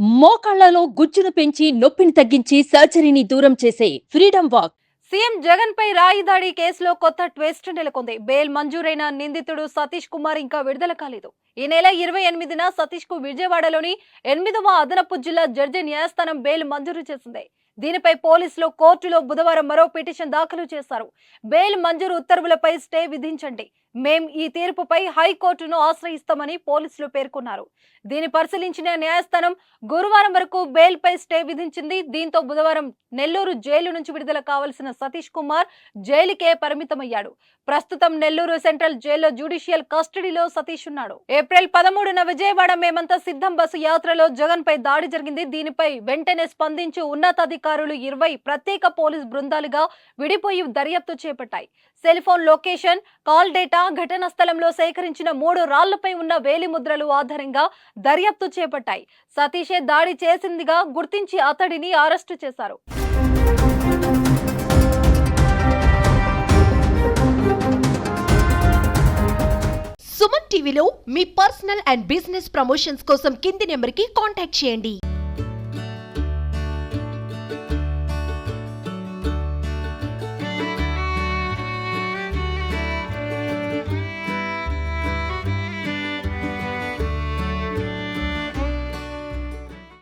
మోకాళ్లలో గుజ్జును పెంచి నొప్పిని తగ్గించి సర్జరీని దూరం చేసే ఫ్రీడమ్ వాక్. సీఎం జగన్ పై రాయి దాడి కేసులో కొత్త ట్విస్ట్ నెలకొంది. బెయిల్ మంజూరైన నిందితుడు సతీష్ కుమార్ ఇంకా విడుదల కాలేదు. ఈ నెల 28న సతీష్ కు విజయవాడలోని 8వ అదనపు జిల్లా జడ్జి న్యాయస్థానం బెయిల్ మంజూరు చేసింది. దీనిపై పోలీసులు కోర్టులో బుధవారం మరో పిటిషన్ దాఖలు చేశారు. బెయిల్ మంజూరు ఉత్తర్వులపై స్టే విధించండి, మేం ఈ తీర్పుపై హైకోర్టును ఆశ్రయిస్తామని పోలీసులు పేర్కొన్నారు. దీన్ని పరిశీలించిన న్యాయస్థానం గురువారం వరకు బెయిల్ పై స్టే విధించింది. దీంతో బుధవారం నెల్లూరు జైలు నుంచి విడుదల కావాల్సిన సతీష్ కుమార్ జైలుకే పరిమితమయ్యాడు. ప్రస్తుతం నెల్లూరు సెంట్రల్ జైల్లో జ్యుడిషియల్ కస్టడీలో సతీష్ ఉన్నాడు. ఏప్రిల్ 13న విజయవాడ మేమంతా సిద్ధం బస్సు యాత్రలో జగన్ పై దాడి జరిగింది. దీనిపై వెంటనే స్పందించి ఉన్నతాధికారులు 20 ప్రత్యేక పోలీస్ బృందాలుగా విడిపోయి దర్యాప్తు చేపట్టాయి. Cell phone location, call data, ఘటనా స్థలంలో సేకరించిన 3 రాళ్లపై ఉన్న వేలిముద్రలు ఆధారంగా దర్యాప్తు చేపట్టాయి. సతీషే దాడి చేసిందిగా గుర్తించి అతడిని అరెస్టు చేశారు. సుమన్ టీవీలో మీ పర్సనల్ అండ్ బిజినెస్ ప్రమోషన్స్ కోసం కింది నెంబర్కి కాంటాక్ట్ చేయండి.